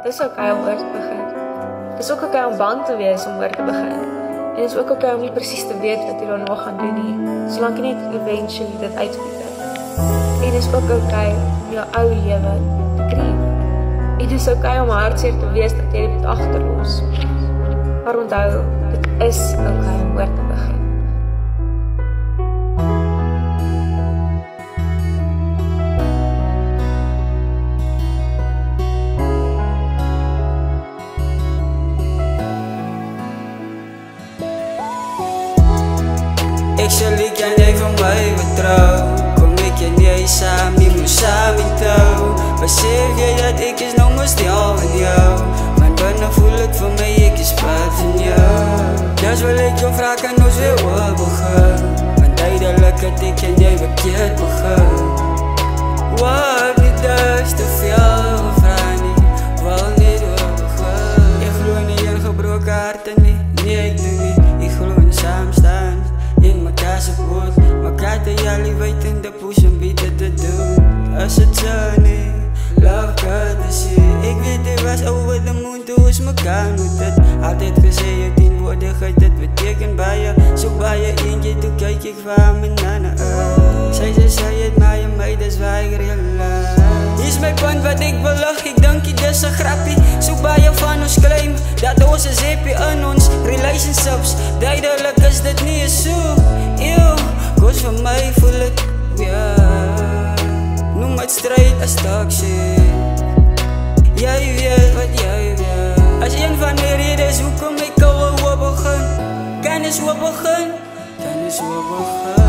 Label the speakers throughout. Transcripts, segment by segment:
Speaker 1: Dis okay om oor te begin. Dis ook okay om bang te wees om oor te begin. En dis ook okay om nie presies te weet wat jy daarna gaan doen nie, solank jy net eventually dit uitfigure. En dis ook okay om jou ou lewe te grieve. En dis okay om hartseer te wees dat jy dit agterlos. Maar onthou, dit is okay om oor te begin.
Speaker 2: Ek sal nie kan jy van my vertrou. Kom ek en jy saam, nie moet saam met jou. Besef jy dat ek is nog maar stil van jou. Maar binne voel ek vir my, ek is praat van jou. Dus wil ek jou vraag, kan ons weer oor begin. Want duidelijk het ek en jy verkeerd begin. Wat nie dus te veel gevraag nie, wil niet oor begin. Ek glo nie in gebroken harten nie, nee ek doe nie. Ek glo in saamstaan in mekaar support, mekaar te jullie weten de push om beter te doen. Als het zo niet, love courtesy. Ik weet het was over de moon, toen is mekaar moet het. Altijd gezegd, je 10 woorden gaat het betekent bij je. Zoek bij je eentje, toen kijk ik van mijn nana uit. Zij zei het, maar je meid is waar ik realize. Is mijn punt wat ik wil lach, ik denk je dus een grappie. Zoek bij je van ons claim, dat onze zeepje in ons relationships. Duidelijk is dit niet zo, eeuw. Koos van mij voel het, ja. Noem het strijd als toxic. Jij weet wat jij weet. Als een van de redenen hoe kom ik al hoe begin. Kan eens hoe begin, kan eens hoe begin.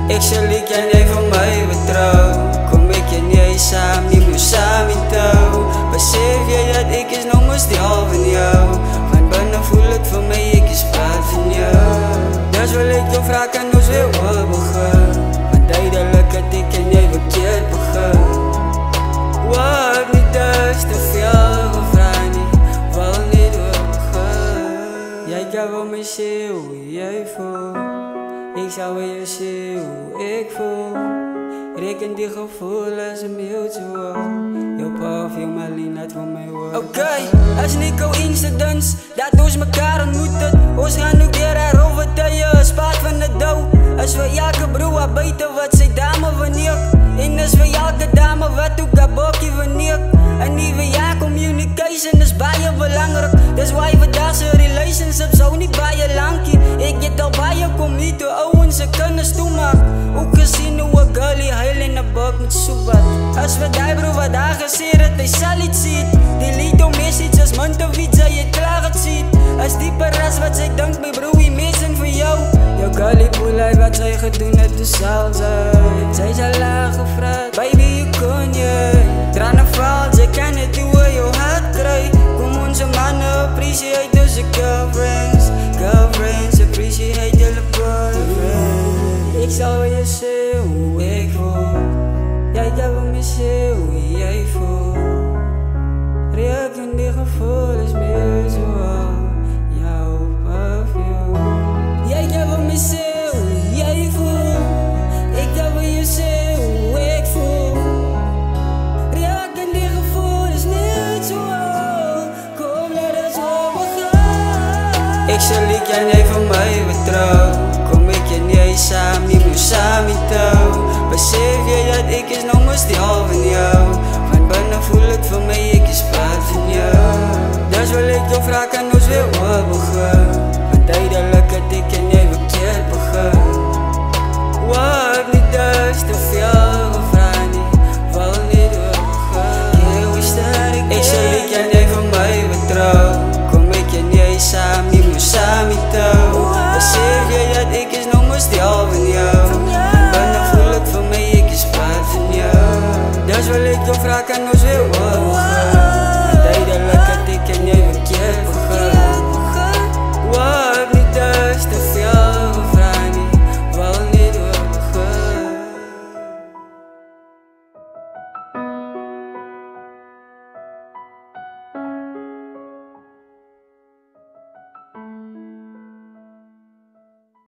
Speaker 2: Ik zal niet en jij van mij vertrouw. Kom ik en jij samen, niet meer samen met jou. Besef jij dat ik is nog maar stil van jou. Van binnen voel ik van mij, ik is praat van jou. Dus wil ik jou vragen, kan ons weer oor begin. Want duidelijk het ik en jij verkeerd begin. Wat niet dus te veel gevraagd nie, wil niet oor begin. Jij kan wel mij zien hoe jij voelt. Ik zou wel je zien hoe ik voel. Reken die gevoelens een mutual. Jouw parfum alleen net van mij woord. Oké, als Nico incidents, dat ons mekaar ontmoeten. Ons gaan ook weer erover dat je spaart van de douw. Als we elke broer buiten wat zij dame wanneer. En als we elke dame wat ook dat bokje wanneer. En nieuwe jaar communication is bij je belangrijk. Dus wij vandaag zijn relationships ook niet bij je lankie. Ik get al bij je kom niet door ouwens ze kunnen toemaken. Ook gezien hoe een girlie heel in de bak met soebat. Als we die bro wat daar gezegd het, hij zal iets zien. Delete om messages, man te wie zij je klaar het ziet. Als dieper is wat zij denkt, mijn bro, wie meesten voor jou. Jouw girlie boelij wat zij gedoen het, dus zal zijn. Zij is al laag gevraagd, baby je kon je. Tranen valt, zij kan het doen, jouw hart krijgt. Kom onze mannen appreciate onze girlfriends. Girlfriends appreciate jullie boyfriends. Ik zal je zien hoe ik voel. Jij kan wel me zien hoe jij voelt. Reken die gevoelens mutual. Jouw perfume. Jij kan wel me zien hoe jij voelt. Ik kan wel je zien hoe ik voel. Reken die gevoelens mutual. Kom laat ons overgaan. Ik zal niet en jij van mij vertrouwen. Kom ik en jij samen, niet meer samen met jou. Besef jij dat ik is nog maar stil van jou. Van binnen voel ik van mij, ik is praat van jou. Dus wil ik jou vragen, kan ons weer oor begin.